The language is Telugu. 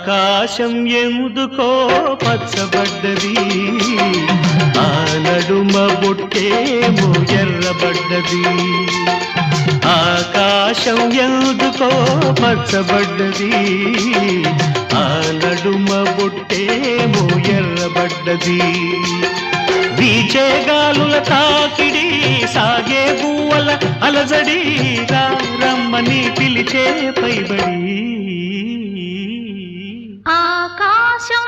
ఆకాశం ఎందుకో పచ్చబడ్డది, ఆ నడుమ బొట్టేమో ఎర్రబడ్డది. ఆకాశం ఎందుకో పచ్చబడ్డది, ఆ నడుమ బొట్టేమో ఎర్రబడ్డది. వీచే గాలుల తాకిడి, సాగే పువ్వుల అలజడి, రమ్మని పిలిచే పైబడి. ఆకాశం